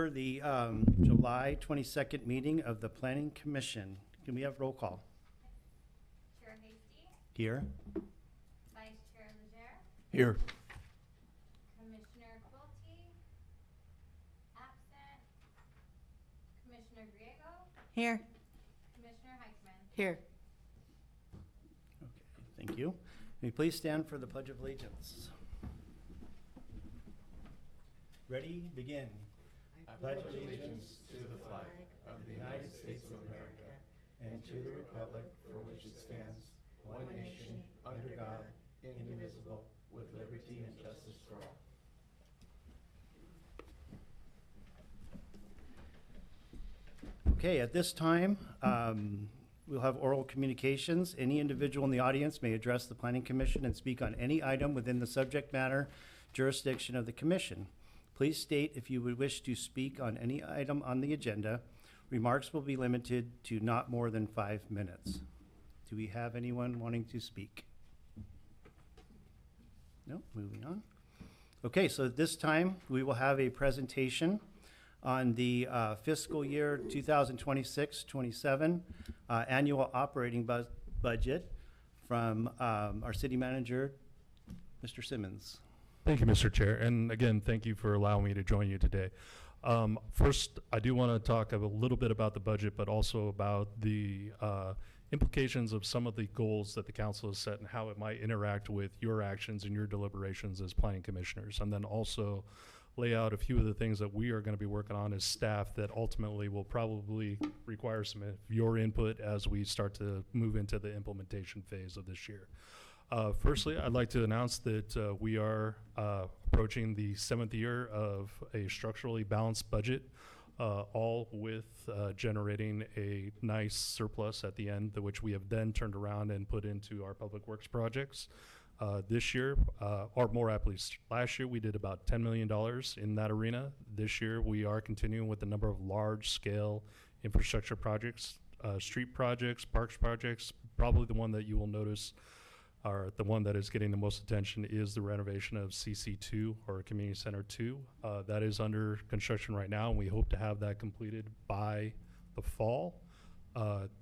order the July 22nd meeting of the Planning Commission. Can we have roll call? Chair Hasty, Here. Vice Chair Legere, Here. Commissioner Quilty, absent, Commissioner Griego, Here. Commissioner Heitzman. Here. Okay, thank you. May you please stand for the Pledge of Allegiance. Ready, begin. I pledge allegiance to the flag of the United States of America and to the republic for which it stands, one nation, under God, indivisible, with liberty and justice for all. Okay, at this time, we'll have oral communications. Any individual in the audience may address the Planning Commission and speak on any item within the subject matter jurisdiction of the Commission. Please state if you would wish to speak on any item on the agenda. Remarks will be limited to not more than 5 minutes. Do we have anyone wanting to speak? No, moving on. Okay, so at this time, we will have a presentation on the fiscal year 2026-27 annual operating budget from our city manager, Mr. Simmons. Thank you, Mr. Chair. And again, thank you for allowing me to join you today. First, I do want to talk a little bit about the budget, but also about the implications of some of the goals that the council has set and how it might interact with your actions and your deliberations as planning commissioners. And then also lay out a few of the things that we are going to be working on as staff that ultimately will probably require some of your input as we start to move into the implementation phase of this year. Firstly, I'd like to announce that we are approaching the 7th year of a structurally balanced budget, all with generating a nice surplus at the end, which we have then turned around and put into our public works projects. This year, or more aptly, last year we did about $10 million in that arena. This year we are continuing with a number of large-scale infrastructure projects, street projects, parks projects. Probably the one that you will notice, or the one that is getting the most attention, is the renovation of CC2, or Community Center 2. That is under construction right now, and we hope to have that completed by the fall.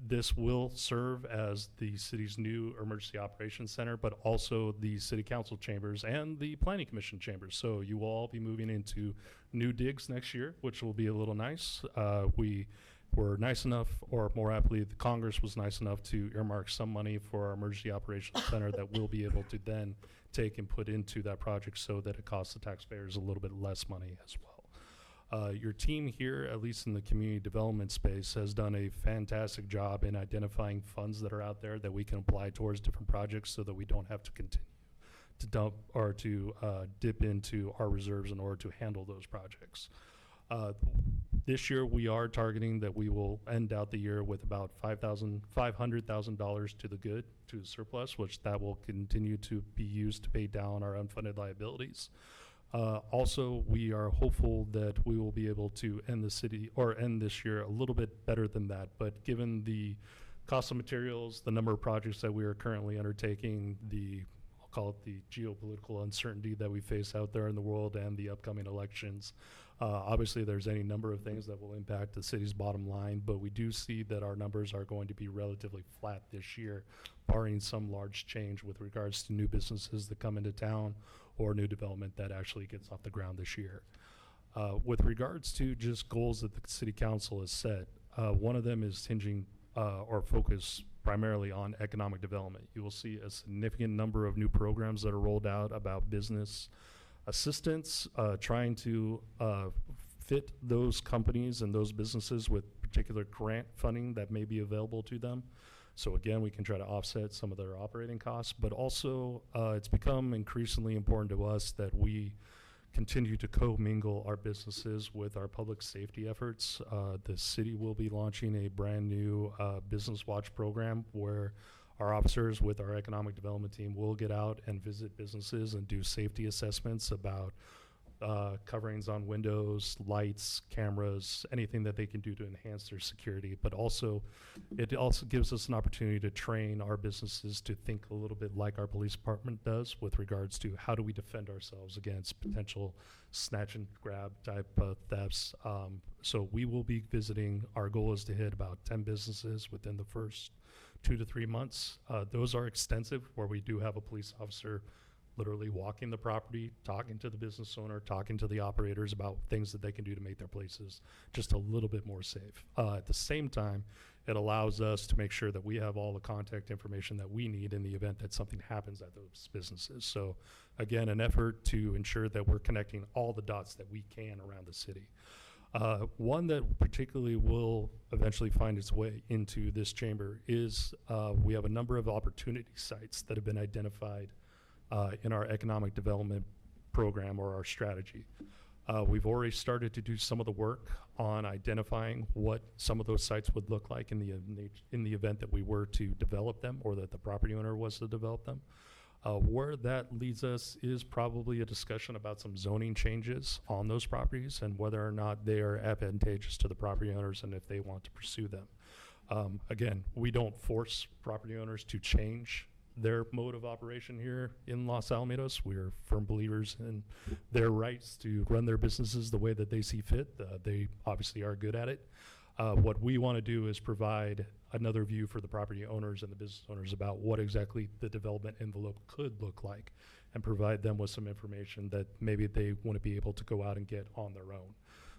This will serve as the city's new emergency operations center, but also the city council chambers and the planning commission chambers. So you will all be moving into new digs next year, which will be a little nice. We were nice enough, or more aptly, the Congress was nice enough to earmark some money for our emergency operations center that we'll be able to then take and put into that project so that it costs the taxpayers a little bit less money as well. Your team here, at least in the community development space, has done a fantastic job in identifying funds that are out there that we can apply towards different projects so that we don't have to continue to dump or to dip into our reserves in order to handle those projects. This year we are targeting that we will end out the year with about $500,000 to the good, to the surplus, which that will continue to be used to pay down our unfunded liabilities. Also, we are hopeful that we will be able to end this year a little bit better than that. But given the cost of materials, the number of projects that we are currently undertaking, I'll call it the geopolitical uncertainty that we face out there in the world, and the upcoming elections, obviously there's any number of things that will impact the city's bottom line, but we do see that our numbers are going to be relatively flat this year, barring some large change with regards to new businesses that come into town or new development that actually gets off the ground this year. With regards to just goals that the city council has set, one of them is hinging or focus primarily on economic development. You will see a significant number of new programs that are rolled out about business assistance, trying to fit those companies and those businesses with particular grant funding that may be available to them. So again, we can try to offset some of their operating costs, but also it's become increasingly important to us that we continue to co-mingle our businesses with our public safety efforts. The city will be launching a brand new Business Watch program where our officers with our economic development team will get out and visit businesses and do safety assessments about coverings on windows, lights, cameras, anything that they can do to enhance their security. But also, it also gives us an opportunity to train our businesses to think a little bit like our police department does with regards to how do we defend ourselves against potential snatch and grab type thefts. So we will be visiting. Our goal is to hit about 10 businesses within the first 2 to 3 months. Those are extensive, where we do have a police officer literally walking the property, talking to the business owner, talking to the operators about things that they can do to make their places just a little bit more safe. At the same time, it allows us to make sure that we have all the contact information that we need in the event that something happens at those businesses. So again, an effort to ensure that we're connecting all the dots that we can around the city. One that particularly will eventually find its way into this chamber is we have a number of opportunity sites that have been identified in our economic development program or our strategy. We've already started to do some of the work on identifying what some of those sites would look like in the event that we were to develop them, or that the property owner was to develop them. Where that leads us is probably a discussion about some zoning changes on those properties and whether or not they are advantageous to the property owners and if they want to pursue them. Again, we don't force property owners to change their mode of operation here in Los Alamitos. We're firm believers in their rights to run their businesses the way that they see fit. They obviously are good at it. What we want to do is provide another view for the property owners and the business owners about what exactly the development envelope could look like, and provide them with some information that maybe they want to be able to go out and get on their own.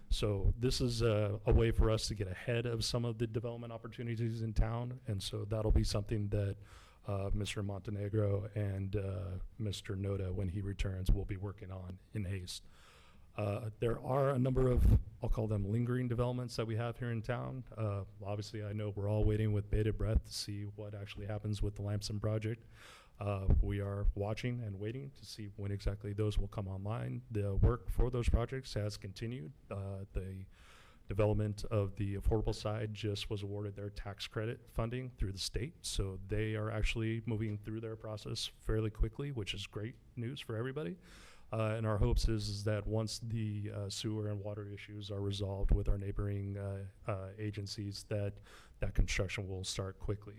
So this is a way for us to get ahead of some of the development opportunities in town, and so that'll be something that Mr. Montenegro and Mr. Noda, when he returns, will be working on in haste. There are a number of, I'll call them lingering developments that we have here in town. Obviously, I know we're all waiting with bated breath to see what actually happens with the Lamson project. We are watching and waiting to see when exactly those will come online. The work for those projects has continued. The development of the affordable side just was awarded their tax credit funding through the state, so they are actually moving through their process fairly quickly, which is great news for everybody. And our hopes is that once the sewer and water issues are resolved with our neighboring agencies, that construction will start quickly.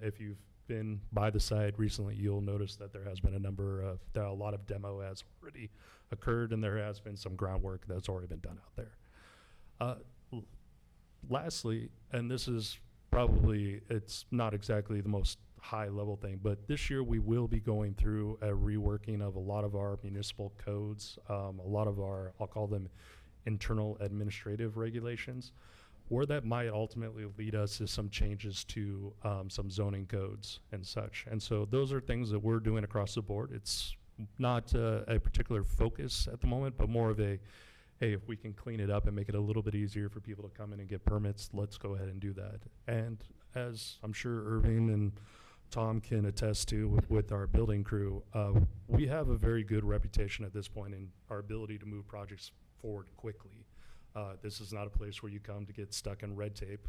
If you've been by the site recently, you'll notice that there has been a lot of demo has already occurred, and there has been some groundwork that's already been done out there. Lastly, and this is probably, it's not exactly the most high level thing, but this year we will be going through a reworking of a lot of our municipal codes, a lot of our, I'll call them internal administrative regulations. Where that might ultimately lead us is some changes to some zoning codes and such. And so those are things that we're doing across the board. It's not a particular focus at the moment, but more of a, hey, if we can clean it up and make it a little bit easier for people to come in and get permits, let's go ahead and do that. And as I'm sure Irving and Tom can attest to with our building crew, we have a very good reputation at this point in our ability to move projects forward quickly. This is not a place where you come to get stuck in red tape.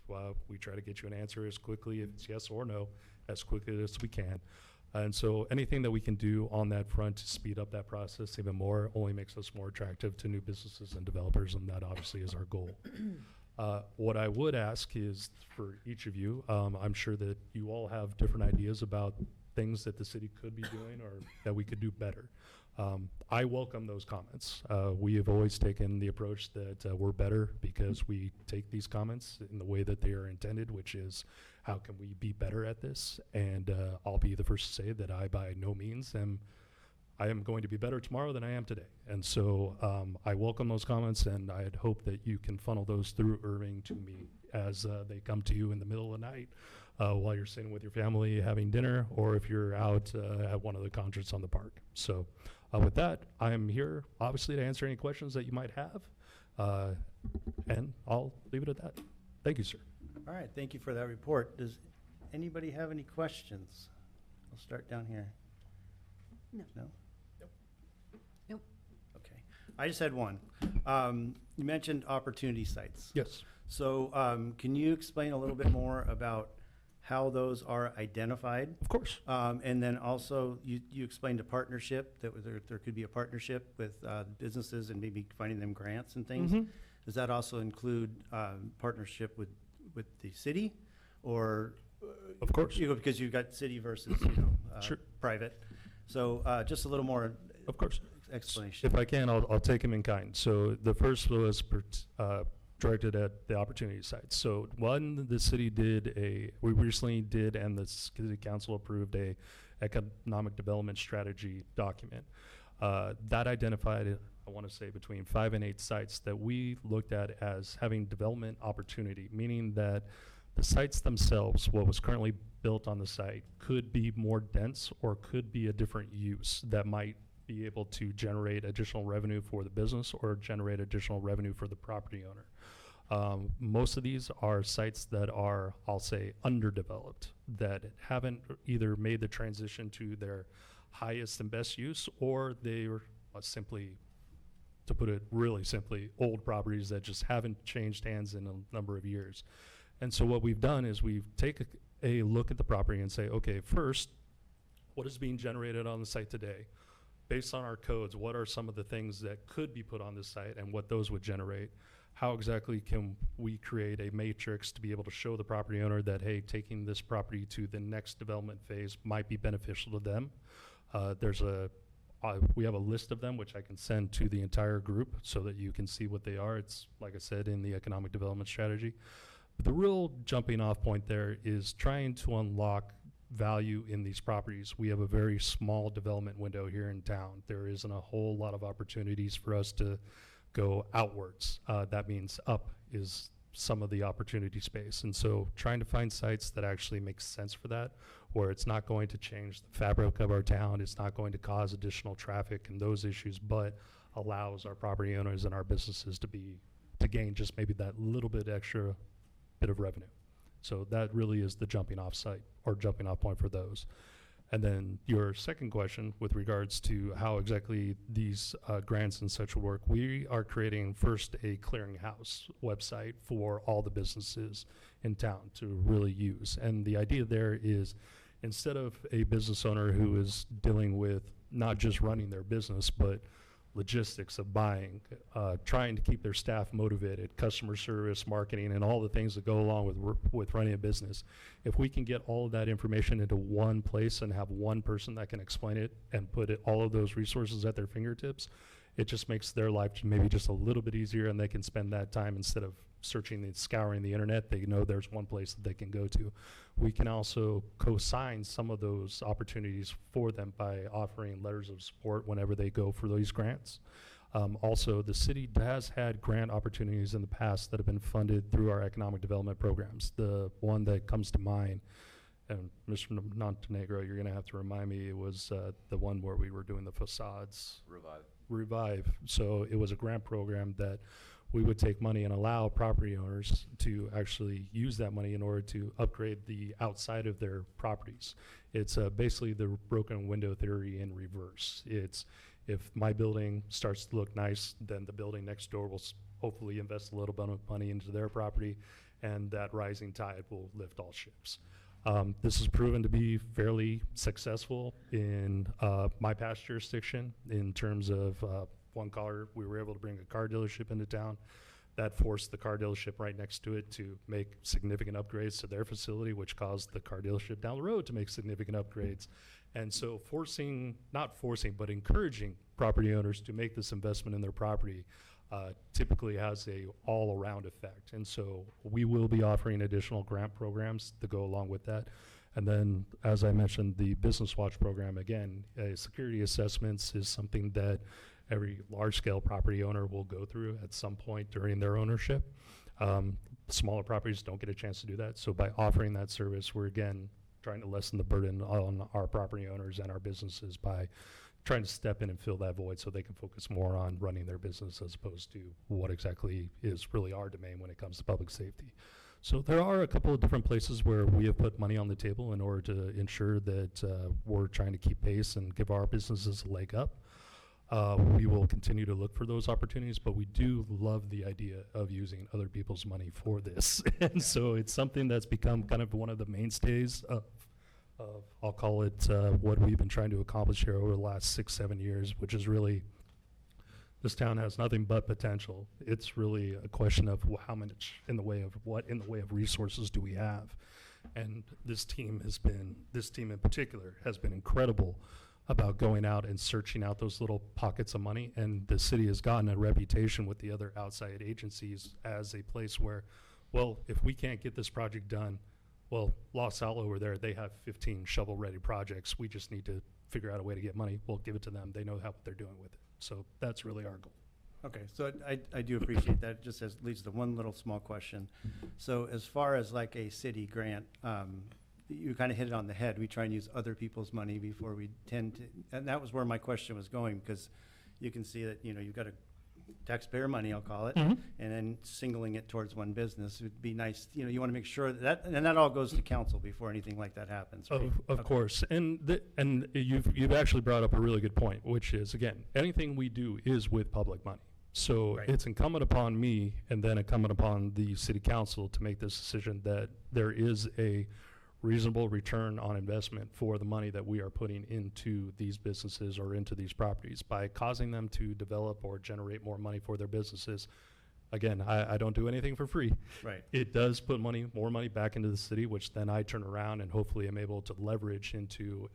We try to get you an answer as quickly, if it's yes or no, as quickly as we can. And so anything that we can do on that front to speed up that process even more only makes us more attractive to new businesses and developers, and that obviously is our goal. What I would ask is for each of you, I'm sure that you all have different ideas about things that the city could be doing or that we could do better. I welcome those comments. We have always taken the approach that we're better because we take these comments in the way that they are intended, which is how can we be better at this? And I'll be the first to say that I by no means I am going to be better tomorrow than I am today. And so I welcome those comments, and I'd hope that you can funnel those through Irving to me as they come to you in the middle of the night while you're sitting with your family having dinner, or if you're out at one of the concerts on the park. So with that, I'm here obviously to answer any questions that you might have, and I'll leave it at that. Thank you, sir. All right, thank you for that report. Does anybody have any questions? I'll start down here. No. No? Nope. Okay. I just had one. You mentioned opportunity sites. Yes. So can you explain a little bit more about how those are identified. Of course. And then also, you explained a partnership, that there could be a partnership with businesses and maybe finding them grants and things. Mhm. Does that also include partnership with the city, or? Of course. Because you've got city versus, Sure. private. So just a little more Of course. explanation. If I can, I'll take them in kind. So the first was directed at the opportunity sites. So one, the city we recently did, and the city council approved a economic development strategy document. That identified, I want to say, between 5 and 8 sites that we looked at as having development opportunity, meaning that the sites themselves, what was currently built on the site, could be more dense or could be a different use that might be able to generate additional revenue for the business or generate additional revenue for the property owner. Most of these are sites that are, I'll say, underdeveloped, that haven't either made the transition to their highest and best use, or they were simply, to put it really simply, old properties that just haven't changed hands in a number of years. And so what we've done is we've taken a look at the property and say, okay, first, what is being generated on the site today? Based on our codes, what are some of the things that could be put on this site and what those would generate? How exactly can we create a matrix to be able to show the property owner that, hey, taking this property to the next development phase might be beneficial to them? We have a list of them, which I can send to the entire group so that you can see what they are. It's, like I said, in the economic development strategy. But the real jumping off point there is trying to unlock value in these properties. We have a very small development window here in town. There isn't a whole lot of opportunities for us to go outwards. That means up is some of the opportunity space. And so trying to find sites that actually make sense for that, where it's not going to change the fabric of our town, it's not going to cause additional traffic and those issues, but allows our property owners and our businesses to gain just maybe that little bit extra bit of revenue. So that really is the jumping off site or jumping off point for those. And then your second question with regards to how exactly these grants and such will work, we are creating first a clearinghouse website for all the businesses in town to really use. And the idea there is, instead of a business owner who is dealing with not just running their business, but logistics of buying, trying to keep their staff motivated, customer service, marketing, and all the things that go along with running a business. If we can get all of that information into one place and have one person that can explain it and put all of those resources at their fingertips, it just makes their life maybe just a little bit easier, and they can spend that time instead of searching and scouring the internet. They know there's one place that they can go to. We can also co-sign some of those opportunities for them by offering letters of support whenever they go for these grants. Also, the city has had grant opportunities in the past that have been funded through our economic development programs. The one that comes to mind, and Mr. Montenegro, you're gonna have to remind me, it was the one where we were doing the facades. Revive. So it was a grant program that we would take money and allow property owners to actually use that money in order to upgrade the outside of their properties. It's basically the broken window theory in reverse. It's, if my building starts to look nice, then the building next door will hopefully invest a little bit of money into their property, and that rising tide will lift all ships. This has proven to be fairly successful in my past jurisdiction in terms of we were able to bring a car dealership into town. That forced the car dealership right next to it to make significant upgrades to their facility, which caused the car dealership down the road to make significant upgrades. And so not forcing, but encouraging property owners to make this investment in their property typically has a all-around effect. And so we will be offering additional grant programs to go along with that. And then, as I mentioned, the Business Watch program, again, security assessments is something that every large-scale property owner will go through at some point during their ownership. Smaller properties don't get a chance to do that. So by offering that service, we're, again, trying to lessen the burden on our property owners and our businesses by trying to step in and fill that void so they can focus more on running their business as opposed to what exactly is really our domain when it comes to public safety. So there are a couple of different places where we have put money on the table in order to ensure that we're trying to keep pace and give our businesses a leg up. we will continue to look for those opportunities, but we do love the idea of using other people's money for this. And so it's something that's become kind of one of the mainstays of I'll call it what we've been trying to accomplish here over the last 6-7 years, which is really, this town has nothing but potential. It's really a question of how much in the way of resources do we have. And this team in particular has been incredible about going out and searching out those little pockets of money. And the city has gotten a reputation with the other outside agencies as a place where, well, if we can't get this project done, well, Los Al over there, they have 15 shovel-ready projects. We just need to figure out a way to get money. We'll give it to them. They know what they're doing with it. So that's really our goal. Okay, so I do appreciate that. Just as leads to one little small question. So as far as like a city grant, you kind of hit it on the head. We try and use other people's money before we tend to, and that was where my question was going, because you can see that, you know, you've got a taxpayer money, I'll call it, and then singling it towards one business would be nice. You know, you want to make sure that, and that all goes to council before anything like that happens, right? Of course, and you've actually brought up a really good point, which is, again, anything we do is with public money. So Right. it's incumbent upon me and then incumbent upon the city council to make this decision that there is a reasonable return on investment for the money that we are putting into these businesses or into these properties by causing them to develop or generate more money for their businesses. Again, I don't do anything for free. Right. It does put more money back into the city, which then I turn around and hopefully am able to leverage into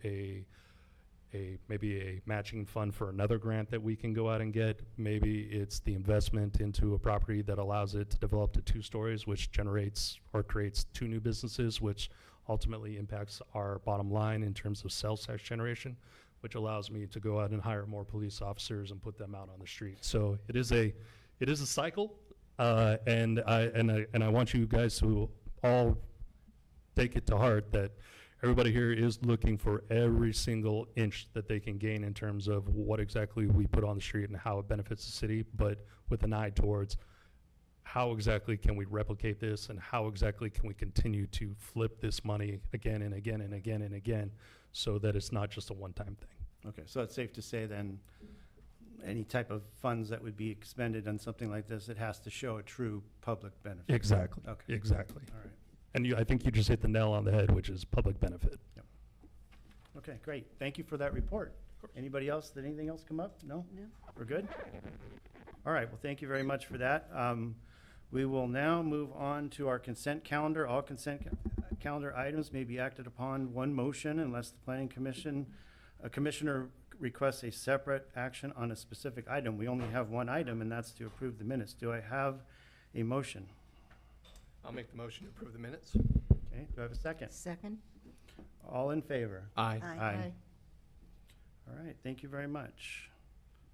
maybe a matching fund for another grant that we can go out and get. Maybe it's the investment into a property that allows it to develop to 2 stories, which generates or creates 2 new businesses, which ultimately impacts our bottom line in terms of sales tax generation, which allows me to go out and hire more police officers and put them out on the street. So it is a cycle, and I want you guys to all take it to heart that everybody here is looking for every single inch that they can gain in terms of what exactly we put on the street and how it benefits the city, but with an eye towards how exactly can we replicate this and how exactly can we continue to flip this money again and again and again and again so that it's not just a one-time thing. Okay, so it's safe to say then, any type of funds that would be expended on something like this, it has to show a true public benefit. Exactly. Okay. Exactly. All right. And I think you just hit the nail on the head, which is public benefit. Okay, great. Thank you for that report. Anybody else? Did anything else come up? No? No. We're good? All right, well, thank you very much for that. We will now move on to our consent calendar. All calendar items may be acted upon one motion unless the planning commissioner requests a separate action on a specific item. We only have one item, and that's to approve the minutes. Do I have a motion? I'll make the motion to approve the minutes. Okay, do I have a second? Second? All in favor? Aye. Aye. All right, thank you very much.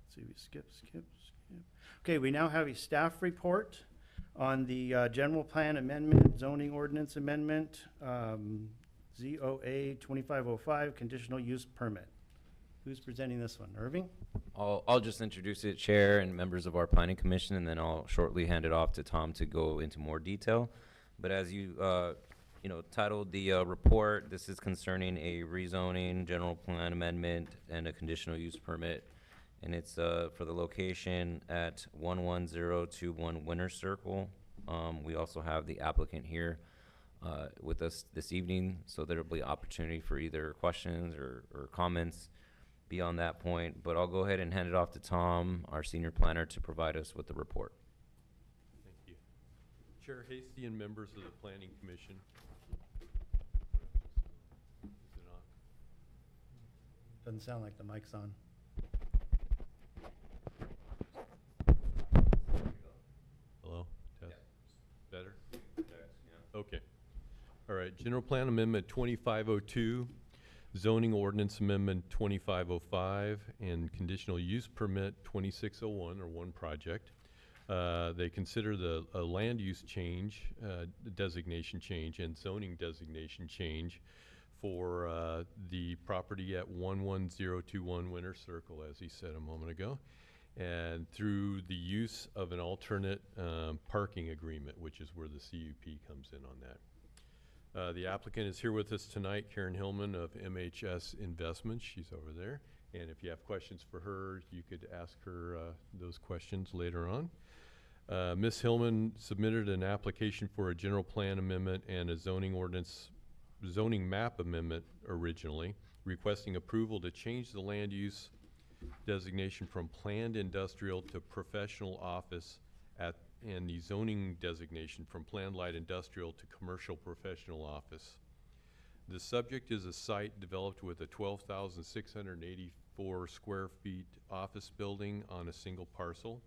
Let's see, we skip. Okay, we now have a staff report on the general plan amendment, zoning ordinance amendment, ZOA 2505, conditional use permit. Who's presenting this one? Irving? I'll just introduce it, Chair and members of our Planning Commission, and then I'll shortly hand it off to Tom to go into more detail. But as you titled the report, this is concerning a rezoning, general plan amendment, and a conditional use permit. And it's for the location at 11021 Winter Circle. We also have the applicant here with us this evening, so there'll be opportunity for either questions or comments beyond that point. But I'll go ahead and hand it off to Tom, our senior planner, to provide us with the report. Thank you. Chair Hasty and members of the Planning Commission. Is it on? Doesn't sound like the mic's on. Hello? Test. Better? Okay. All right. General Plan Amendment 2502, Zoning Ordinance Amendment 2505, and Conditional Use Permit 2601, or one project. They consider the land use change, designation change, and zoning designation change for the property at 11021 Winter Circle, as he said a moment ago, and through the use of an alternate parking agreement, which is where the CUP comes in on that. The applicant is here with us tonight, Karen Hillman of MHS Investments. She's over there. And if you have questions for her, you could ask her those questions later on. Ms. Hillman submitted an application for a general plan amendment and a zoning map amendment originally, requesting approval to change the land use designation from planned industrial to professional office and the zoning designation from planned light industrial to commercial professional office. The subject is a site developed with a 12,684 square feet office building on a single parcel.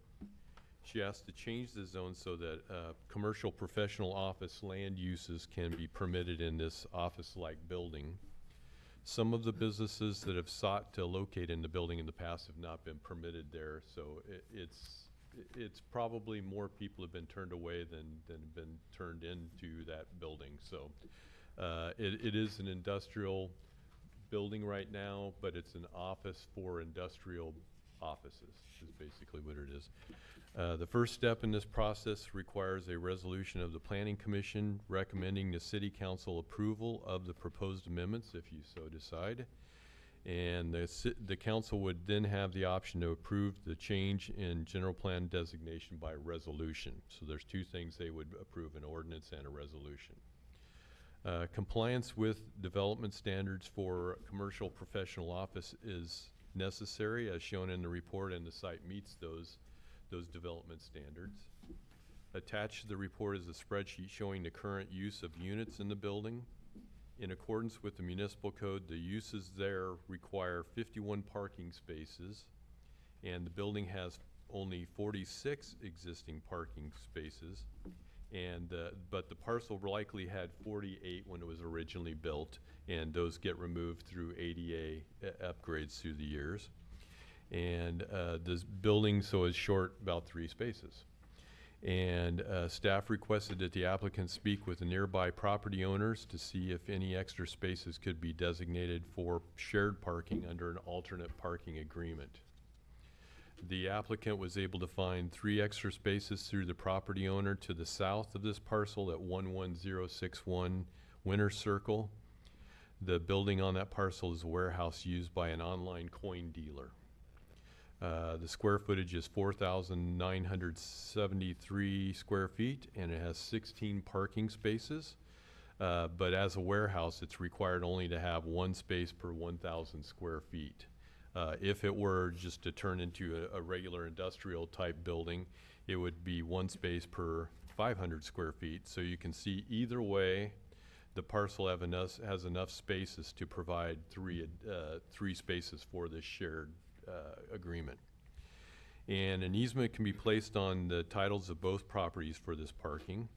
She asked to change the zone so that commercial professional office land uses can be permitted in this office-like building. Some of the businesses that have sought to locate in the building in the past have not been permitted there, so it's probably more people have been turned away than have been turned into that building. So it is an industrial building right now, but it's an office for industrial offices is basically what it is. The first step in this process requires a resolution of the Planning Commission recommending the City Council approval of the proposed amendments if you so decide. And the council would then have the option to approve the change in general plan designation by resolution. So there's two things they would approve, an ordinance and a resolution. Compliance with development standards for commercial professional office is necessary as shown in the report, and the site meets those development standards. Attached to the report is a spreadsheet showing the current use of units in the building. In accordance with the municipal code, the uses there require 51 parking spaces, and the building has only 46 existing parking spaces. And but the parcel likely had 48 when it was originally built, and those get removed through ADA upgrades through the years. And this building is short about 3 spaces. And staff requested that the applicant speak with the nearby property owners to see if any extra spaces could be designated for shared parking under an alternate parking agreement. The applicant was able to find 3 extra spaces through the property owner to the south of this parcel at 11061 Winter Circle. The building on that parcel is a warehouse used by an online coin dealer. The square footage is 4,973 square feet, and it has 16 parking spaces. But as a warehouse, it's required only to have 1 space per 1,000 square feet. If it were just to turn into a regular industrial type building, it would be 1 space per 500 square feet. So you can see either way, the parcel has enough spaces to provide 3 spaces for this shared agreement. And an easement can be placed on the titles of both properties for this parking,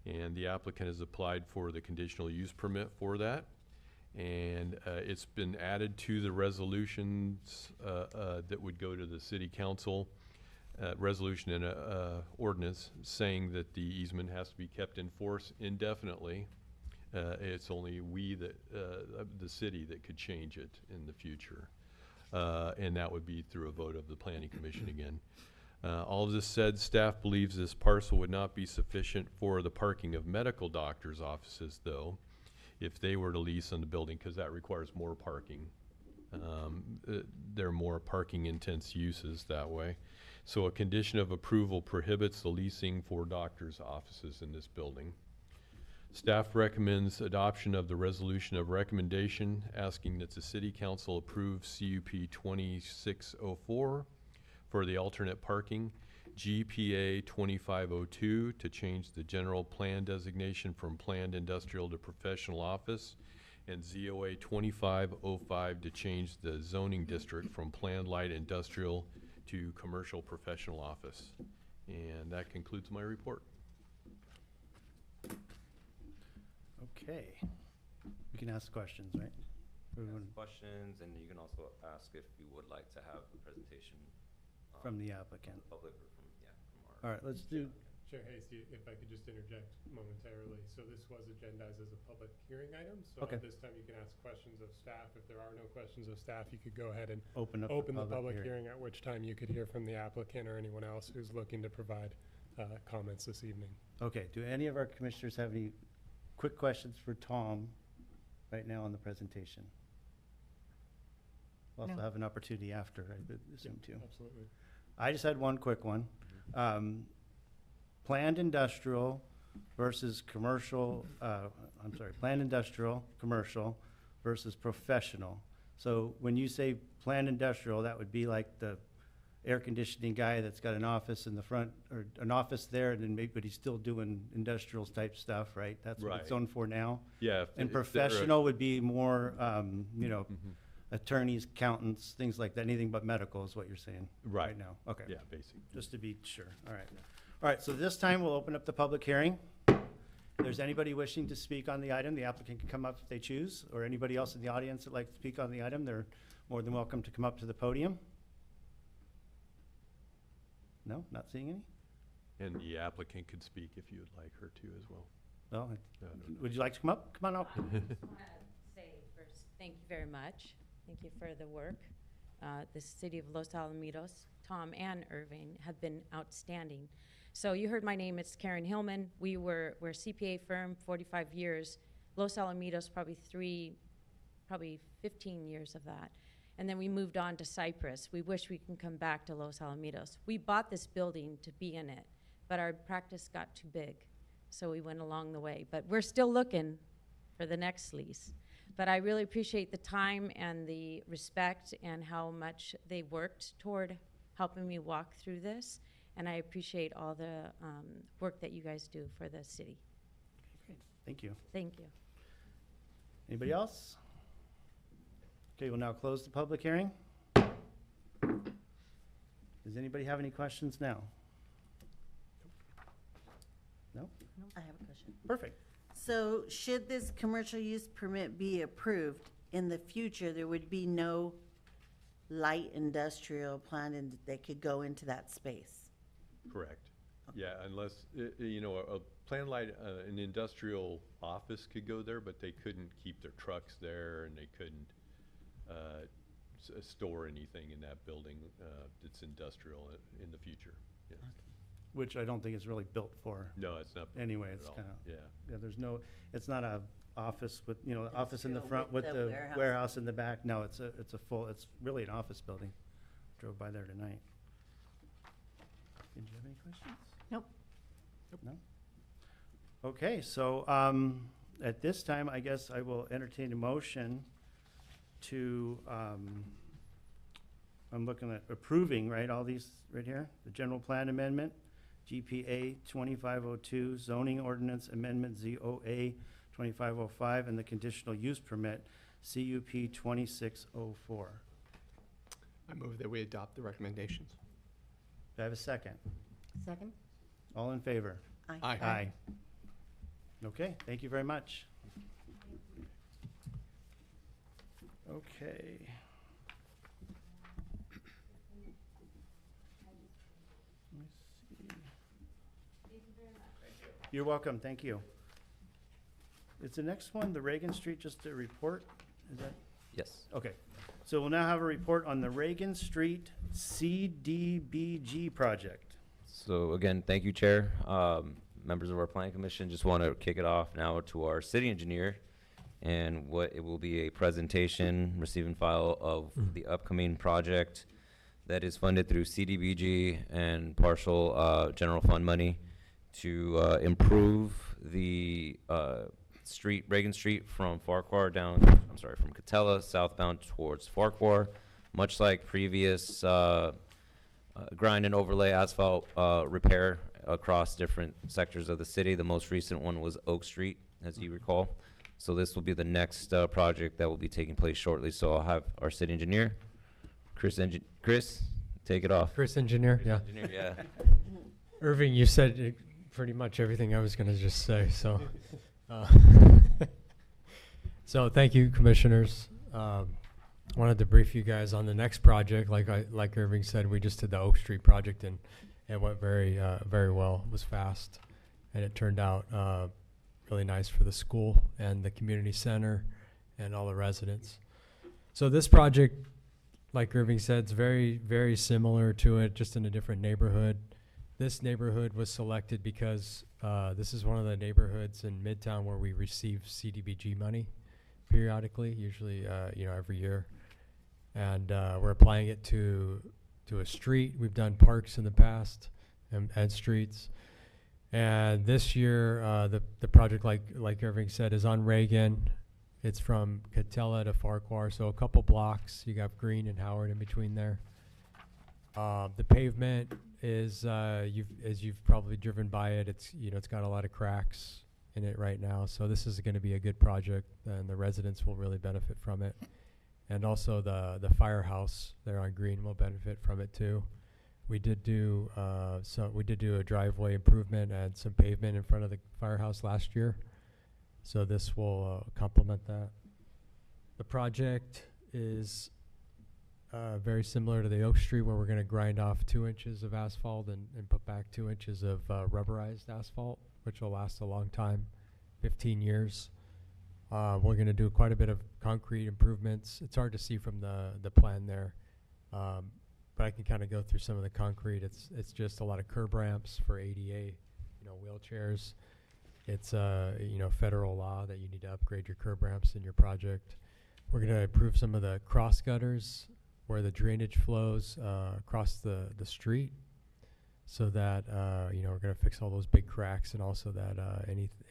and the applicant has applied for the conditional use permit for that. And it's been added to the resolutions that would go to the City Council, resolution and ordinance saying that the easement has to be kept in force indefinitely. It's only the city that could change it in the future. And that would be through a vote of the Planning Commission again. All of this said, staff believes this parcel would not be sufficient for the parking of medical doctors' offices, though, if they were to lease on the building, because that requires more parking. They're more parking intense uses that way. So a condition of approval prohibits the leasing for doctors' offices in this building. Staff recommends adoption of the resolution of recommendation asking that the City Council approve CUP 2604 for the alternate parking, GPA 2502 to change the general plan designation from planned industrial to professional office, and ZOA 2505 to change the zoning district from planned light industrial to commercial professional office. And that concludes my report. Okay. We can ask questions, right? Everyone Questions, and you can also ask if you would like to have the presentation from the applicant. from the public or from our. All right, let's do, Chair Hasty, if I could just interject momentarily. So this was agendized as a public hearing item. So Okay. at this time, you can ask questions of staff. If there are no questions of staff, you could go ahead and open up open the the public hearing, at which time you could hear from the applicant or anyone else who's looking to provide comments this evening. Okay, do any of our commissioners have any quick questions for Tom right now on the presentation? We'll also No. have an opportunity after, I would assume too. Absolutely. I just had one quick one. Planned industrial versus commercial, planned industrial, commercial versus professional. So when you say planned industrial, that would be like the air conditioning guy that's got an office in the front, or an office there, and then maybe, but he's still doing industrial type stuff, right? That's what it's Right. zoned for now. Yeah. And if they're a- professional would be more, Mhm. attorneys, accountants, things like that, anything but medical is what you're saying right Right. now. Okay. Yeah, basically. Just to be sure. All right. All right, so this time we'll open up the public hearing. If there's anybody wishing to speak on the item, the applicant can come up if they choose, or anybody else in the audience that like to speak on the item, they're more than welcome to come up to the podium. No, not seeing any? And the applicant could speak if you would like her to as well. Well, No, no, would you like to come up? Come on up. I want to say first, thank you very much. Thank you for the work. The City of Los Alamitos, Tom and Irving, have been outstanding. So you heard my name, it's Karen Hillman. We're a CPA firm, 45 years. Los Alamitos, probably 15 years of that. And then we moved on to Cypress. We wish we can come back to Los Alamitos. We bought this building to be in it, but our practice got too big. So we went along the way. But we're still looking for the next lease. But I really appreciate the time and the respect and how much they worked toward helping me walk through this. And I appreciate all the work that you guys do for the city. Thank you. Thank you. Anybody else? Okay, we'll now close the public hearing. Does anybody have any questions now? No? I have a question. Perfect. So should this commercial use permit be approved, in the future, there would be no light industrial plant that could go into that space? Correct. Yeah, unless, a plant light, an industrial office could go there, but they couldn't keep their trucks there, and they couldn't store anything in that building that's industrial in the future. Yes. Which I don't think it's really built for. No, it's not. Anyway, at it's all. kind of, Yeah. yeah, there's no, it's not a office with, office in the Industrial front with with the the warehouse. warehouse in the back. No, it's a full, it's really an office building. Drove by there tonight. Did you have any questions? Nope. No? Okay, so, at this time, I guess I will entertain a motion to, I'm looking at approving, right, all these right here? The general plan amendment, GPA 2502, zoning ordinance amendment ZOA 2505, and the conditional use permit CUP 2604. I move that we adopt the recommendations. Do I have a second? Second? All in favor? Aye. Aye. Okay, thank you very much. Okay. Let me see. You're welcome, thank you. Is the next one, the Reagan Street, just a report? Is that, Yes. okay. So we'll now have a report on the Reagan Street CDBG project. So again, thank you, Chair. Members of our Planning Commission, just want to kick it off now to our city engineer, and what it will be a presentation, receive and file of the upcoming project that is funded through CDBG and partial general fund money to improve the Reagan Street from Farquhar from Katella southbound towards Farquhar. Much like previous grind and overlay asphalt repair across different sectors of the city. The most recent one was Oak Street, as you recall. So this will be the next project that will be taking place shortly. So I'll have our city engineer, Chris, take it off. Chris Engineer, yeah. Engineer, yeah. Irving, you said pretty much everything I was going to just say, so. So thank you, commissioners. Wanted to brief you guys on the next project. Like Irving said, we just did the Oak Street project, and it went very well. It was fast, and it turned out really nice for the school and the community center and all the residents. So this project, like Irving said, is very, very similar to it, just in a different neighborhood. This neighborhood was selected because this is one of the neighborhoods in Midtown where we receive CDBG money periodically, usually every year. And we're applying it to a street. We've done parks in the past and streets. And this year, the project, like Irving said, is on Reagan. It's from Katella to Farquhar, so a couple blocks. You got Green and Howard in between there. The pavement is, as you've probably driven by it, it's got a lot of cracks in it right now. So this is going to be a good project, and the residents will really benefit from it. And also the firehouse there on Green will benefit from it too. We did do a driveway improvement and some pavement in front of the firehouse last year. So this will complement that. The project is very similar to the Oak Street, where we're going to grind off 2 inches of asphalt and put back 2 inches of rubberized asphalt, which will last a long time, 15 years. We're going to do quite a bit of concrete improvements. It's hard to see from the plan there, but I can kind of go through some of the concrete. It's just a lot of curb ramps for ADA, wheelchairs. It's federal law that you need to upgrade your curb ramps in your project. We're going to improve some of the cross gutters where the drainage flows across the street, so that we're going to fix all those big cracks, and also that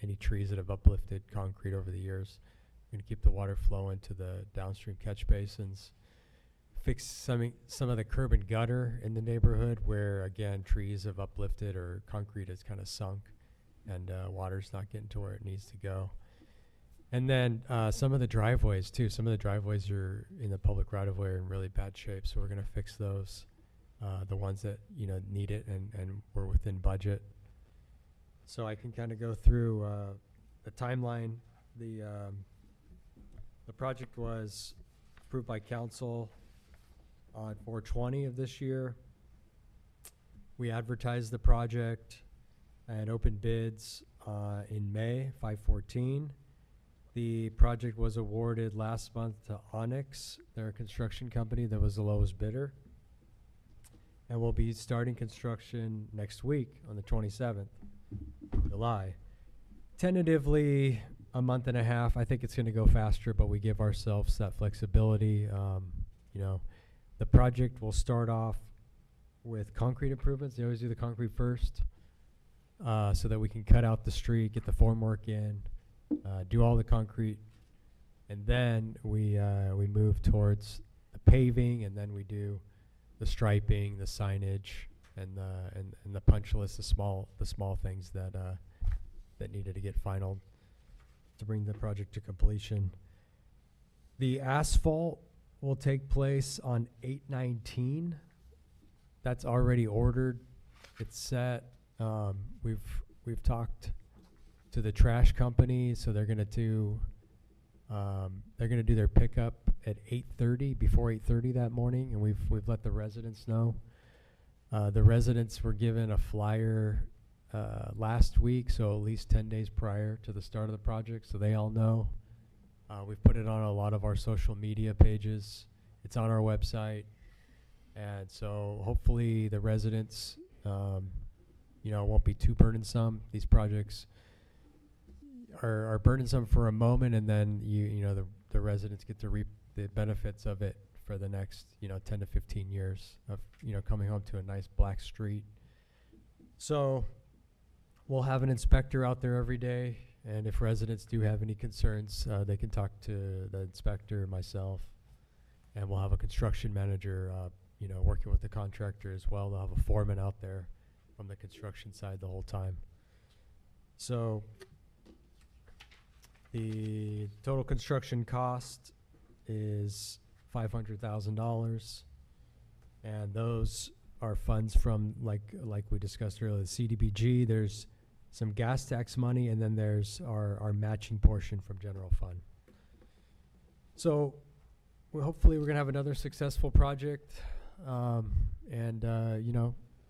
any trees that have uplifted concrete over the years. We're going to keep the water flow into the downstream catch basins. Fix some of the curb and gutter in the neighborhood where, again, trees have uplifted or concrete has kind of sunk, and water's not getting to where it needs to go. And then some of the driveways too. Some of the driveways are in the public right of way are in really bad shape, so we're going to fix those. The ones that need it and we're within budget. So I can kind of go through the timeline. The project was approved by council on 4/20 of this year. We advertised the project and opened bids in May, 5/14. The project was awarded last month to Onyx. They're a construction company that was the lowest bidder. And we'll be starting construction next week on the 27th of July. Tentatively, a month and a half. I think it's going to go faster, but we give ourselves that flexibility. The project will start off with concrete improvements. They always do the concrete first, so that we can cut out the street, get the formwork in, do all the concrete, and then we move towards the paving, and then we do the striping, the signage, and the punch list, the small things that needed to get final to bring the project to completion. The asphalt will take place on 8/19. That's already ordered. It's set. We've talked to the trash company, so they're gonna do their pickup at 8:30, before 8:30 that morning, and we've let the residents know. The residents were given a flyer last week, so at least 10 days prior to the start of the project, so they all know. We've put it on a lot of our social media pages. It's on our website, and so hopefully the residents, won't be too burdensome. These projects are burdensome for a moment, and then the residents get to reap the benefits of it for the next 10 to 15 years of coming home to a nice black street. So we'll have an inspector out there every day, and if residents do have any concerns, they can talk to the inspector, myself, and we'll have a construction manager working with the contractor as well. They'll have a foreman out there from the construction side the whole time. So the total construction cost is $500,000, and those are funds from, like we discussed earlier, the CDBG. There's some gas tax money, and then there's our matching portion from general fund. So hopefully we're gonna have another successful project, and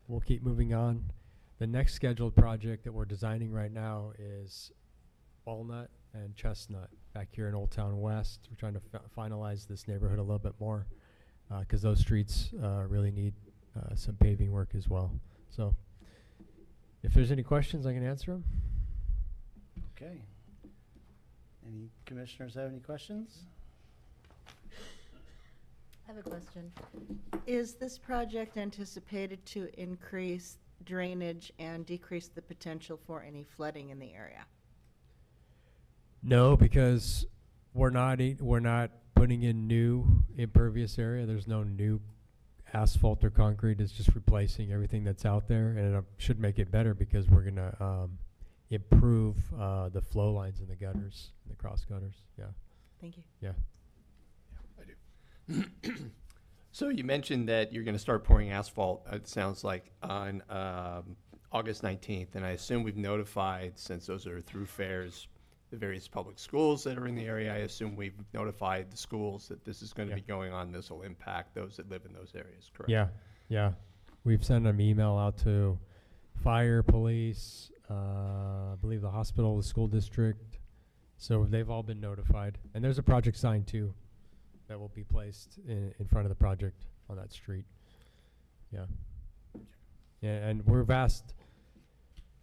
we'll keep moving on. The next scheduled project that we're designing right now is Walnut and Chestnut back here in Old Town West. We're trying to finalize this neighborhood a little bit more, because those streets really need some paving work as well. So if there's any questions, I can answer them. Okay. Any commissioners have any questions? I have a question. Is this project anticipated to increase drainage and decrease the potential for any flooding in the area? No, because we're not putting in new impervious area. There's no new asphalt or concrete. It's just replacing everything that's out there, and it should make it better because we're gonna improve the flow lines in the gutters, the cross gutters. Yeah, Thank you. yeah. I do. So you mentioned that you're going to start pouring asphalt, it sounds like, on August 19th. And I assume we've notified, since those are through fairs, the various public schools that are in the area. I assume we've notified the schools that this is going to Yeah. be going on. This will impact those that live in those areas, correct? Yeah, yeah. We've sent an email out to fire, police, I believe the hospital, the school district. So they've all been notified. And there's a project sign too that will be placed in front of the project on that street. Yeah. Yeah, and we've asked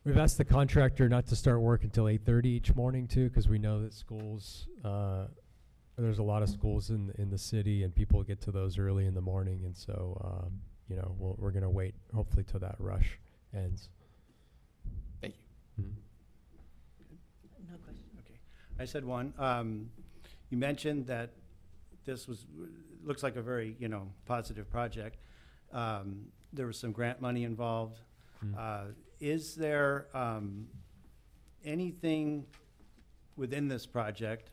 the contractor not to start work until 8:30 each morning too, because we know that schools, there's a lot of schools in the city and people get to those early in the morning. And so, you know, we're going to wait hopefully till that rush ends. Thank you. Mhm. No question. Okay. I said one. You mentioned that this looks like a very, positive project. There was some grant money involved. Is there anything within this project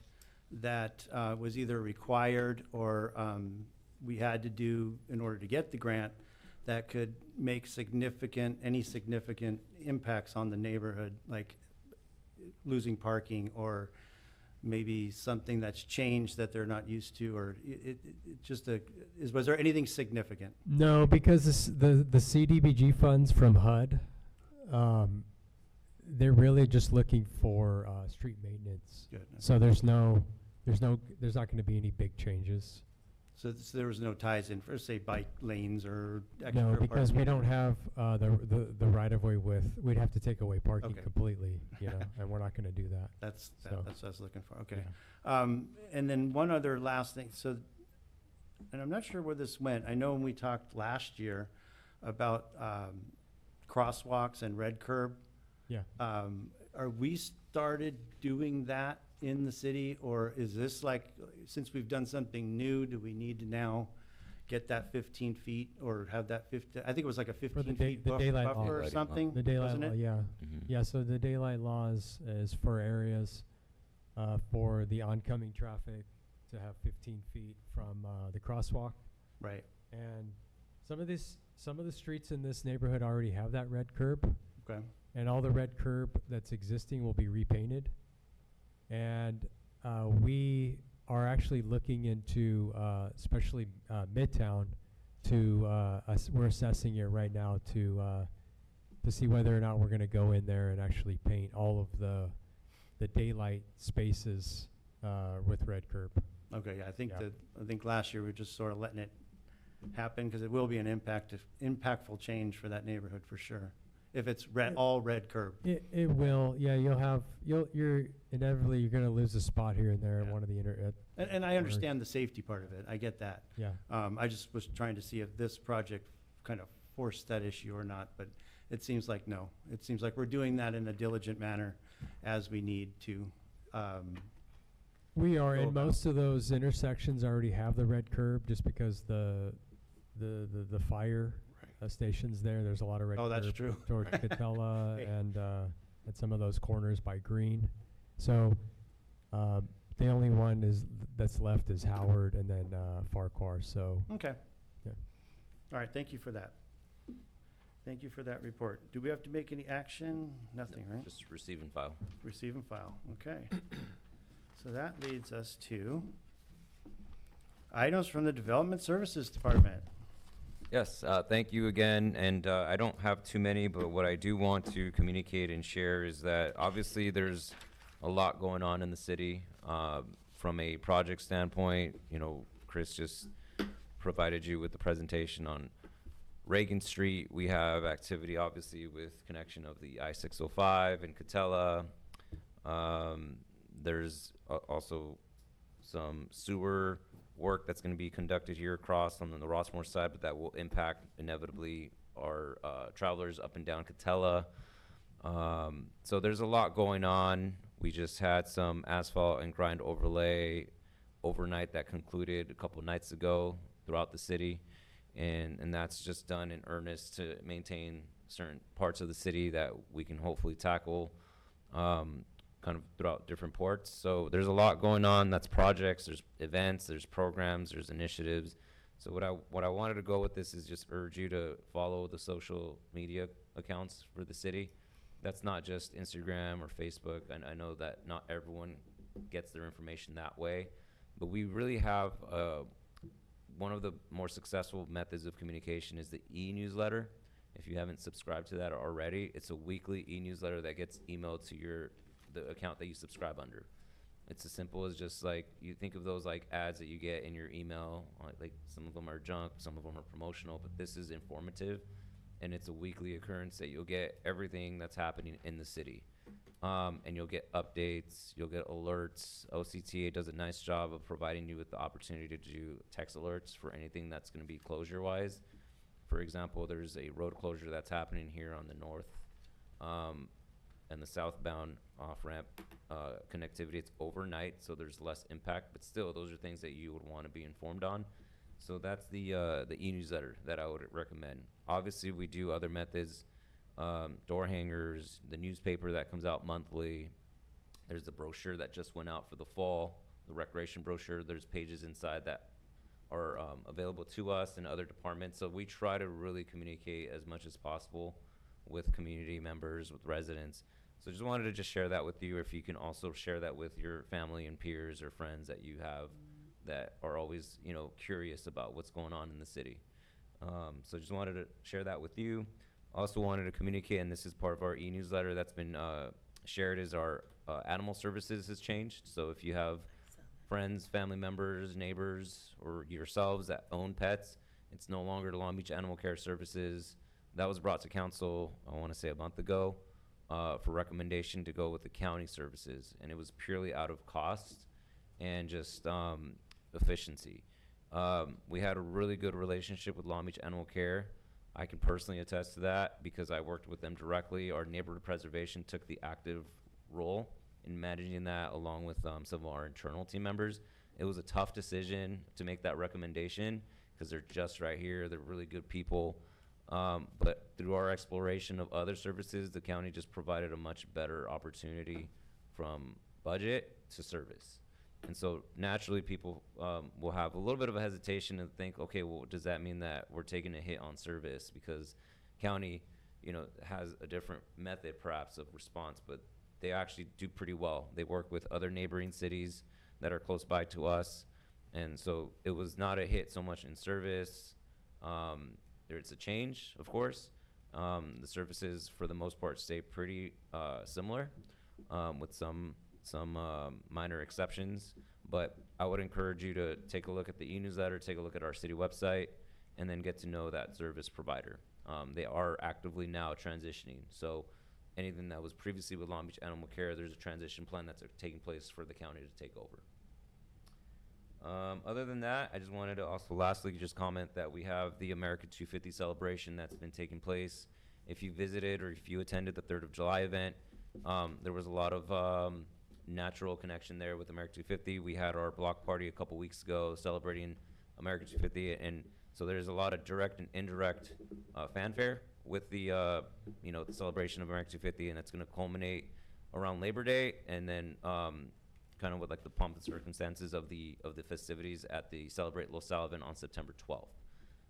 that was either required or we had to do in order to get the grant that could make any significant impacts on the neighborhood, like losing parking or maybe something that's changed that they're not used to, or was there anything significant? No, because the CDBG funds from HUD, they're really just looking for street maintenance. Good. So there's not going to be any big changes. So there was no ties in for, say, bike lanes or extra No, because we parking? don't have the right of way we'd have to take away parking Okay. completely, and we're not going to do that. That's So- what I was looking for, okay. Yeah. And then one other last thing, and I'm not sure where this went. I know when we talked last year about crosswalks and red curb, Yeah. are we started doing that in the city? Or is this like, since we've done something new, do we need to now get that 15 feet or have that 50, I think it was like a 15 feet the daylight law. buffer or Daylight law. something, The daylight wasn't law, it? yeah. Mhm. Yeah, so the daylight law is for areas for the oncoming traffic to have 15 feet from the crosswalk. Right, And some of the streets in this neighborhood already have that red curb, okay. and all the red curb that's existing will be repainted. And we are actually looking into, especially Midtown, we're assessing it right now to see whether or not we're going to go in there and actually paint all of the daylight spaces with red curb. Okay, yeah, Yeah. I think last year we were just sort of letting it happen because it will be an impactful change for that neighborhood for sure. If it's all red curb. It will, yeah. You're inevitably you're going to lose a spot here and there at Yeah. one of the And I understand the safety part of it. I get that. yeah. I just was trying to see if this project kind of forced that issue or not, but it seems like no. It seems like we're doing that in a diligent manner as we need to. We are, go and about. most of those intersections already have the red curb, just because the fire stations there. There's a lot of red. Oh, that's curb true. Towards Katella Hey. and at some of those corners by Green. So the only one that's left is Howard and then Farquhar. So Okay. Yeah. All right, thank you for that. Thank you for that report. Do we have to make any action? Nothing, right? Just receive and file. Receive and file, okay. So that leads us to items from the Development Services Department. Yes, thank you again, and I don't have too many, but what I do want to communicate and share is that obviously there's a lot going on in the city. From a project standpoint, Chris just provided you with the presentation on Reagan Street. We have activity obviously with connection of the I-605 and Katella. There's also some sewer work that's going to be conducted here across on the Rossmore side, but that will impact inevitably our travelers up and down Katella. So there's a lot going on. We just had some asphalt and grind overlay overnight that concluded a couple nights ago throughout the city. And that's just done in earnest to maintain certain parts of the city that we can hopefully tackle kind of throughout different ports. So there's a lot going on. That's projects, there's events, there's programs, there's initiatives. So what I wanted to go with this is just urge you to follow the social media accounts for the city. That's not just Instagram or Facebook. I know that not everyone gets their information that way, but we really have one of the more successful methods of communication is the e-newsletter. If you haven't subscribed to that already, it's a weekly e-newsletter that gets emailed to the account that you subscribe under. It's as simple as just like, you think of those like ads that you get in your email, like some of them are junk, some of them are promotional, but this is informative, and it's a weekly occurrence that you'll get everything that's happening in the city. And you'll get updates, you'll get alerts. OCTA does a nice job of providing you with the opportunity to do text alerts for anything that's gonna be closure-wise. For example, there's a road closure that's happening here on the north and the southbound off-ramp connectivity. It's overnight, so there's less impact, but still, those are things that you would want to be informed on. So that's the e-newsletter that I would recommend. Obviously, we do other methods, door hangers, the newspaper that comes out monthly. There's the brochure that just went out for the fall, the recreation brochure. There's pages inside that are available to us and other departments. So we try to really communicate as much as possible with community members, with residents. So just wanted to just share that with you. If you can also share that with your family and peers or friends that you have that are always, curious about what's going on in the city. So just wanted to share that with you. Also wanted to communicate, and this is part of our e-newsletter that's been shared, is our animal services has changed. So if you have friends, family members, neighbors, or yourselves that own pets, it's no longer the Long Beach Animal Care Services. That was brought to council, I want to say a month ago, for recommendation to go with the county services. And it was purely out of cost and just efficiency. We had a really good relationship with Long Beach Animal Care. I can personally attest to that because I worked with them directly. Our neighborhood preservation took the active role in managing that along with some of our internal team members. It was a tough decision to make that recommendation because they're just right here. They're really good people. But through our exploration of other services, the county just provided a much better opportunity from budget to service. And so naturally people will have a little bit of a hesitation and think, okay, well, does that mean that we're taking a hit on service? Because county, has a different method perhaps of response, but they actually do pretty well. They work with other neighboring cities that are close by to us. And so it was not a hit so much in service. It's a change, of course. The services, for the most part, stay pretty similar, with some minor exceptions. But I would encourage you to take a look at the e-newsletter, take a look at our city website, and then get to know that service provider. They are actively now transitioning. So anything that was previously with Long Beach Animal Care, there's a transition plan that's taking place for the county to take over. Other than that, I just wanted to also lastly just comment that we have the America 250 celebration that's been taking place. If you visited or if you attended the 3rd of July event, there was a lot of natural connection there with America 250. We had our block party a couple weeks ago celebrating America 250, and so there's a lot of direct and indirect fanfare with the the celebration of America 250, and it's going to culminate around Labor Day, and then kind of with like the pomp and circumstances of the festivities at the Celebrate Los Al event on September 12th.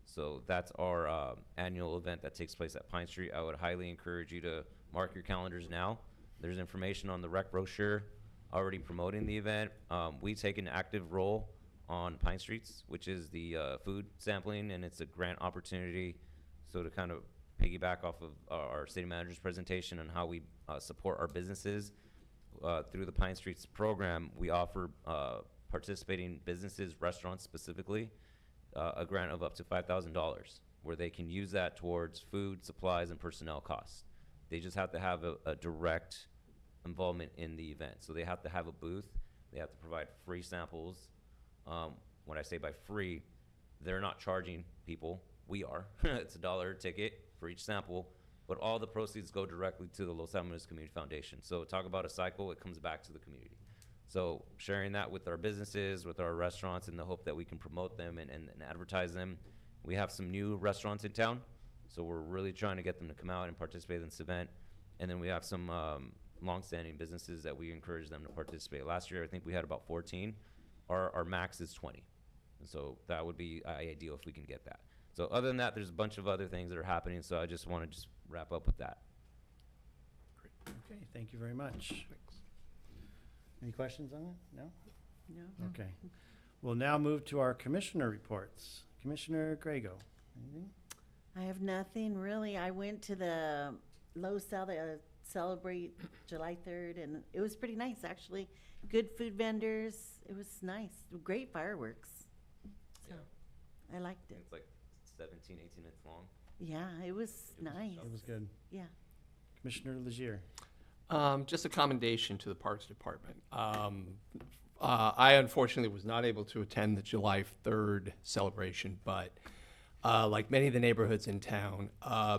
So that's our annual event that takes place at Pine Street. I would highly encourage you to mark your calendars now. There's information on the rec brochure already promoting the event. We take an active role on Pine Streets, which is the food sampling, and it's a grant opportunity. So to kind of piggyback off of our city manager's presentation on how we support our businesses, through the Pine Streets program, we offer participating businesses, restaurants specifically, a grant of up to $5,000, where they can use that towards food, supplies, and personnel costs. They just have to have a direct involvement in the event. So they have to have a booth. They have to provide free samples. when I say by free, they're not charging people. We are. It's $1 a ticket for each sample, but all the proceeds go directly to the Los Alamitos Community Foundation. So talk about a cycle, it comes back to the community. So sharing that with our businesses, with our restaurants, in the hope that we can promote them and advertise them. We have some new restaurants in town, so we're really trying to get them to come out and participate in this event. And then we have some long-standing businesses that we encourage them to participate. Last year, I think we had about 14. Our max is 20. And so that would be ideal if we can get that. So other than that, there's a bunch of other things that are happening, so I just want to just wrap up with that. Okay, thank you very much. Any questions on that? No? No? Okay. We'll now move to our commissioner reports. Commissioner Grego, anything? I have nothing really. I went to the LosAl to celebrate July 3rd, and it was pretty nice, actually. Good food vendors. It was nice. Great fireworks. So I liked it. It's like 17, 18 minutes long. Yeah, it was nice. It was good. Yeah. Commissioner Legier. Just a commendation to the Parks Department. I unfortunately was not able to attend the July 3rd celebration, but like many of the neighborhoods in town,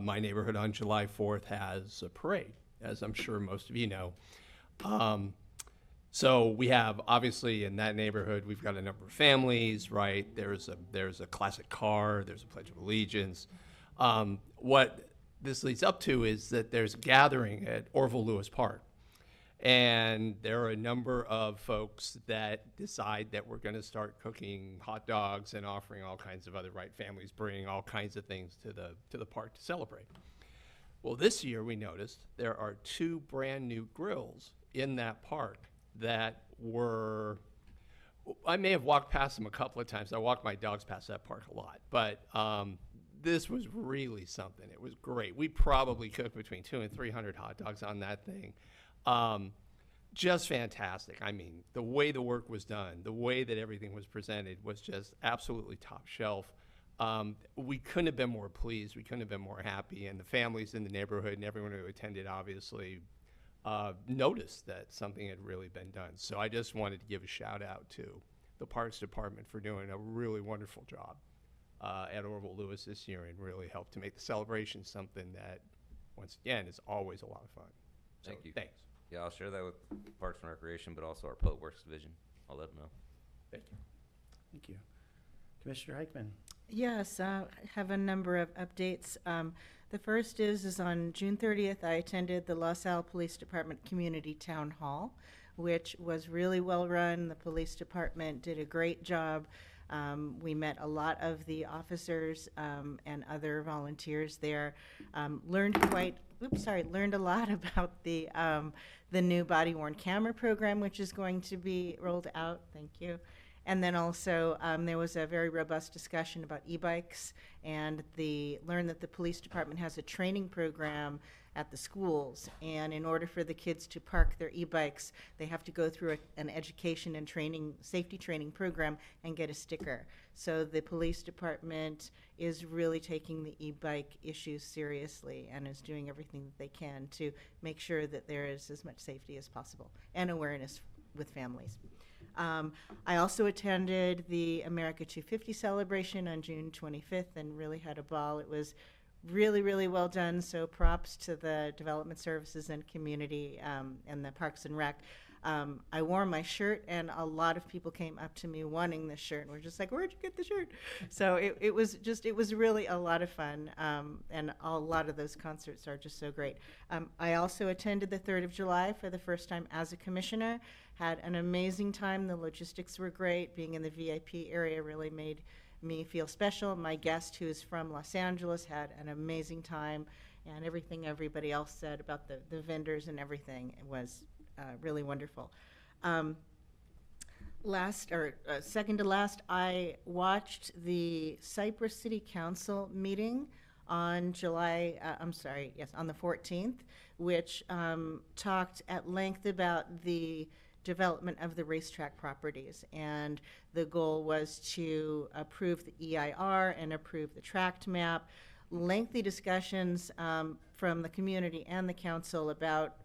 my neighborhood on July 4th has a parade, as I'm sure most of you know. So we have, obviously, in that neighborhood, we've got a number of families, right? There's a classic car, there's a Pledge of Allegiance. What this leads up to is that there's a gathering at Orville Lewis Park. And there are a number of folks that decide that we're going to start cooking hot dogs and offering all kinds of other, right? Families bring all kinds of things to the park to celebrate. Well, this year we noticed there are 2 brand new grills in that park that were, I may have walked past them a couple of times. I walk my dogs past that park a lot, but this was really something. It was great. We probably cooked between 200 and 300 hot dogs on that thing. Just fantastic. I mean, the way the work was done, the way that everything was presented was just absolutely top shelf. We couldn't have been more pleased. We couldn't have been more happy. And the families in the neighborhood and everyone who attended obviously noticed that something had really been done. So I just wanted to give a shout out to the Parks Department for doing a really wonderful job at Orville Lewis this year and really helped to make the celebration something that, once again, is always a lot of fun. So, Thank you. Thanks. Yeah, I'll share that with Parks and Recreation, but also our Public Works Division. I'll let them know. Thank you. Thank you. Commissioner Heichman. Yes, I have a number of updates. The first is on June 30th, I attended the LosAl Police Department Community Town Hall, which was really well run. The police department did a great job. We met a lot of the officers and other volunteers there. Learned a lot about the new body-worn camera program, which is going to be rolled out. Thank you. And then also, there was a very robust discussion about e-bikes, and learned that the police department has a training program at the schools, and in order for the kids to park their e-bikes, they have to go through an education and safety training program and get a sticker. So the police department is really taking the e-bike issue seriously and is doing everything that they can to make sure that there is as much safety as possible and awareness with families. I also attended the America 250 celebration on June 25th and really had a ball. It was really, really well done, so props to the Development Services and Community and the Parks and Rec. I wore my shirt, and a lot of people came up to me wanting this shirt, and were just like, where'd you get the shirt? So it was really a lot of fun, and a lot of those concerts are just so great. I also attended the 3rd of July for the first time as a commissioner, had an amazing time. The logistics were great. Being in the VIP area really made me feel special. My guest, who is from Los Angeles, had an amazing time, and everything everybody else said about the vendors and everything was really wonderful. Second to last, I watched the Cypress City Council meeting on on the 14th, which talked at length about the development of the racetrack properties, and the goal was to approve the EIR and approve the tract map. Lengthy discussions from the community and the council about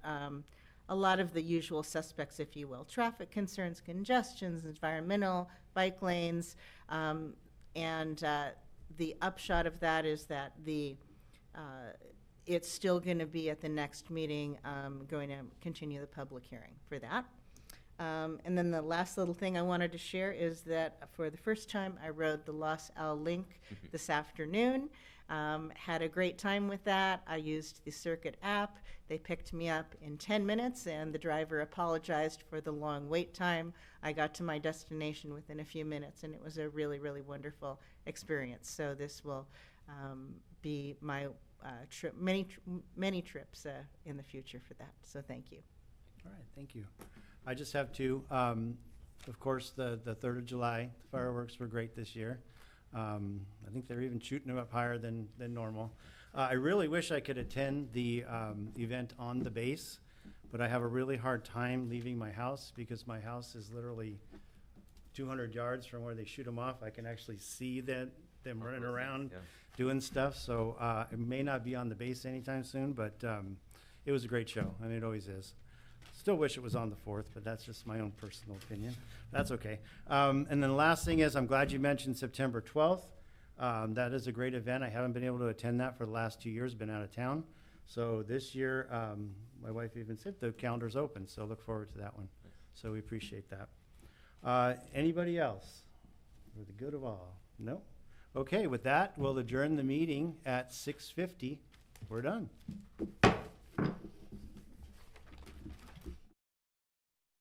a lot of the usual suspects, if you will. Traffic concerns, congestions, environmental, bike lanes, and the upshot of that is that it's still going to be at the next meeting, going to continue the public hearing for that. And then the last little thing I wanted to share is that for the first time, I rode the Los Al link this afternoon. Had a great time with that. I used the Circuit app. They picked me up in 10 minutes, and the driver apologized for the long wait time. I got to my destination within a few minutes, and it was a really, really wonderful experience. So this will be my trip, many trips in the future for that. So thank you. All right, thank you. I just have two. Of course, the 3rd of July, the fireworks were great this year. I think they're even shooting them up higher than normal. I really wish I could attend the event on the base, but I have a really hard time leaving my house because my house is literally 200 yards from where they shoot them off. I can actually see them running around doing stuff. So it may not be on the base anytime soon, but it was a great show. I mean, it always is. Still wish it was on the 4th, but that's just my own personal opinion. That's okay. And then the last thing is, I'm glad you mentioned September 12th. That is a great event. I haven't been able to attend that for the last 2 years, been out of town. So this year, my wife even said the calendar's open, so look forward to that one. So we appreciate that. Anybody else? For the good of all? No? Okay, with that, we'll adjourn the meeting at 6:50. We're done.